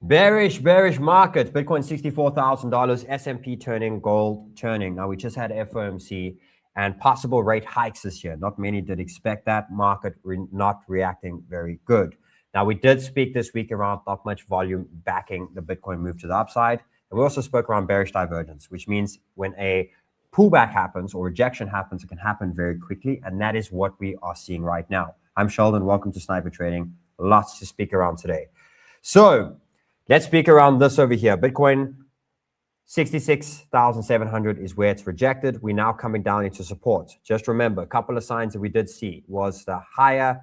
Bearish markets. Bitcoin $64,000, S&P turning, gold turning. Now we just had FOMC and possible rate hikes this year. Not many did expect that. Market not reacting very good. Now we did speak this week around not much volume backing the Bitcoin move to the upside. And we also spoke around bearish divergence, which means when a pullback happens or rejection happens, it can happen very quickly. And that is what we are seeing right now. I'm Sheldon. Welcome to Sniper Trading. Lots to speak around today. So let's speak around this over here. Bitcoin 66,700 is where it's rejected. We're now coming down into support. Just remember, a couple of signs that we did see was the higher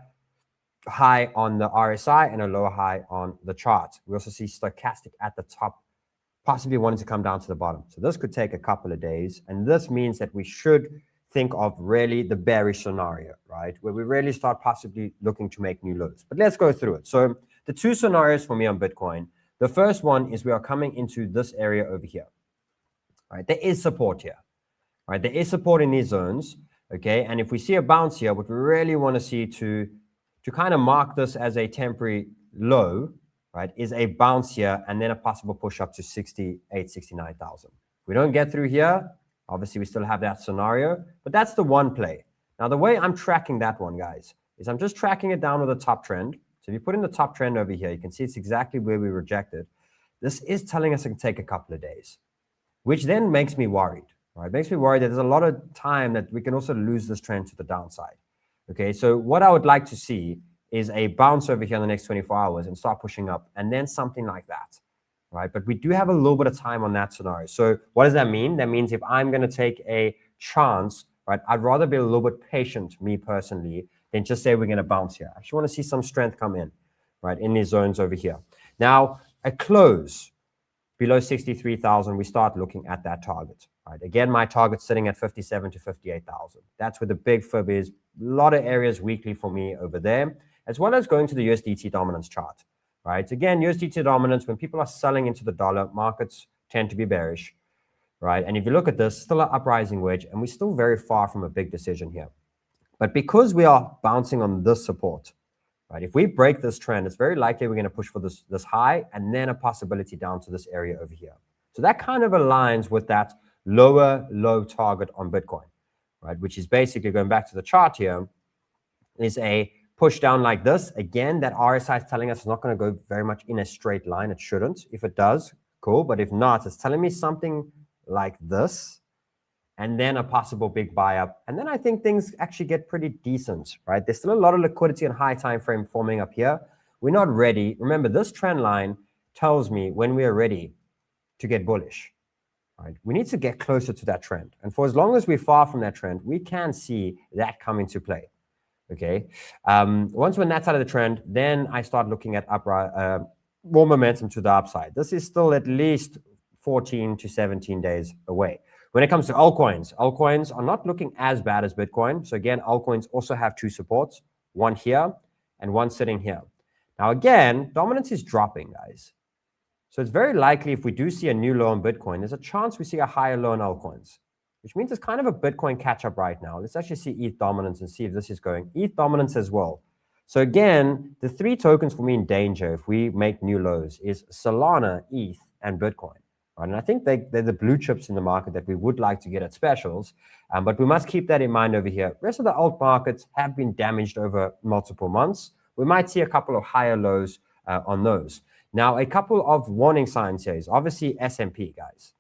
high on the RSI and a lower high on the chart. We also see stochastic at the top, possibly wanting to come down to the bottom. So this could take a couple of days. And this means that we should think of really the bearish scenario, right? Where we really start possibly looking to make new lows. But let's go through it. So the two scenarios for me on Bitcoin, the first one is we are coming into this area over here. Right, there is support here. Right, there is support in these zones. Okay, and if we see a bounce here, what we really want to see to kind of mark this as a temporary low, right, is a bounce here and then a possible push up to 68, 69,000. If we don't get through here, obviously we still have that scenario, but that's the one play. Now the way I'm tracking that one, guys, is I'm just tracking it down with the top trend. So if you put in the top trend over here, you can see it's exactly where we rejected. This is telling us it can take a couple of days, which then makes me worried, right? It makes me worried that there's a lot of time that we can also lose this trend to the downside. Okay, so what I would like to see is a bounce over here in the next 24 hours and start pushing up and then something like that, right? But we do have a little bit of time on that scenario. So what does that mean? That means if I'm going to take a chance, right, I'd rather be a little bit patient, me personally, than just say we're going to bounce here. I actually want to see some strength come in, right, in these zones over here. Now, a close below 63,000, we start looking at that target. Right? Again, my target's sitting at 57 to 58,000. That's where the big fib is. A lot of areas weekly for me over there, as well as going to the USDT dominance chart. Right? Again, USDT dominance, when people are selling into the dollar, markets tend to be bearish. Right? And if you look at this, still an uprising wedge, and we're still very far from a big decision here. But because we are bouncing on this support, right, if we break this trend, it's very likely we're going to push for this high and then a possibility down to this area over here. So that kind of aligns with that lower low target on Bitcoin, right, which is basically going back to the chart here, is a push down like this. Again, that RSI is telling us it's not going to go very much in a straight line. It shouldn't. If it does, cool. But if not, it's telling me something like this, and then a possible big buy up. And then I think things actually get pretty decent, right? There's still a lot of liquidity and high time frame forming up here. We're not ready. Remember, this trend line tells me when we are ready to get bullish, right? We need to get closer to that trend. And for as long as we're far from that trend, we can see that come into play, okay? Once we're on that side of the trend, then I start looking at more momentum to the upside. This is still at least 14 to 17 days away. When it comes to altcoins, altcoins are not looking as bad as Bitcoin. So again, altcoins also have two supports, one here and one sitting here. Now again, dominance is dropping, guys. So it's very likely if we do see a new low on Bitcoin, there's a chance we see a higher low on altcoins, which means it's kind of a Bitcoin catch-up right now. Let's actually see ETH dominance and see if this is going. ETH dominance as well. So again, the three tokens for me in danger if we make new lows is Solana, ETH, and Bitcoin. Right? And I think they're the blue chips in the market that we would like to get at specials, but we must keep that in mind over here. The rest of the alt markets have been damaged over multiple months. We might see a couple of higher lows on those. Now, a couple of warning signs here is obviously S&P, guys.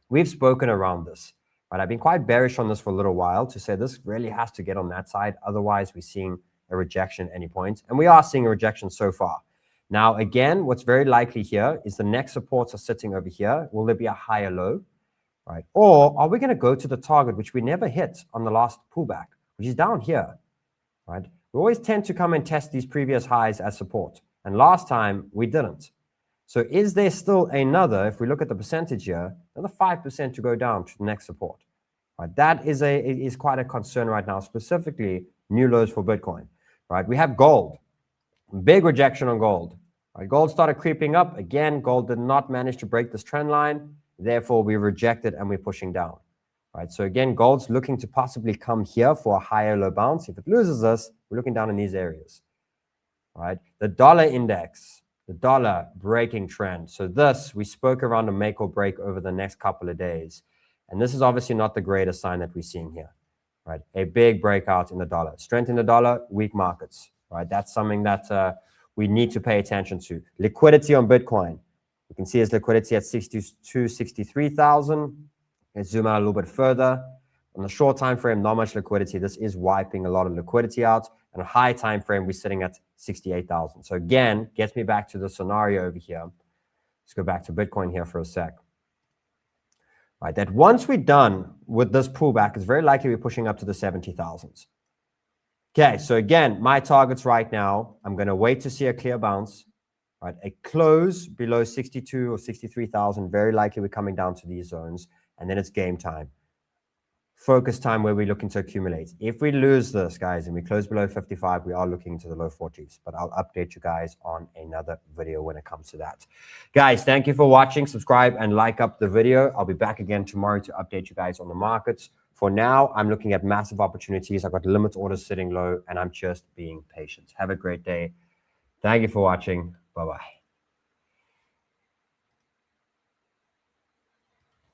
We've spoken around this, but I've been quite bearish on this for a little while to say this really has to get on that side. Otherwise, we're seeing a rejection at any point, and we are seeing a rejection so far. Now, again, what's very likely here is the next supports are sitting over here. Will there be a higher low, right? Or are we going to go to the target, which we never hit on the last pullback, which is down here, right? We always tend to come and test these previous highs as support. And last time, we didn't. So is there still another, if we look at the percentage here, another 5% to go down to the next support? Right? That is quite a concern right now, specifically new lows for Bitcoin, right? We have gold. Big rejection on gold. Right, gold started creeping up. Again, gold did not manage to break this trend line. Therefore, we rejected and we're pushing down. Right, so again, gold's looking to possibly come here for a higher low bounce. If it loses us, we're looking down in these areas. Right, the dollar index. The dollar breaking trend. So this, we spoke around a make or break over the next couple of days. And this is obviously not the greatest sign that we're seeing here, right? A big breakout in the dollar. Strength in the dollar, weak markets, right? That's something that we need to pay attention to. Liquidity on Bitcoin. You can see its liquidity at 62, 63,000. Let's zoom out a little bit further. On the short time frame, not much liquidity. This is wiping a lot of liquidity out. And a high time frame, we're sitting at 68,000. So again, gets me back to the scenario over here. Let's go back to Bitcoin here for a sec. Right, that once we're done with this pullback, it's very likely we're pushing up to the 70,000s. Okay, so again, my targets right now, I'm going to wait to see a clear bounce. Right, a close below 62 or 63,000, very likely we're coming down to these zones, and then it's game time. Focus time where we're looking to accumulate. If we lose this, guys, and we close below 55, we are looking into the low 40s. But I'll update you guys on another video when it comes to that. Guys, thank you for watching. Subscribe and like up the video. I'll be back again tomorrow to update you guys on the markets. For now, I'm looking at massive opportunities. I've got limit orders sitting low, and I'm just being patient. Have a great day. Thank you for watching. Bye-bye.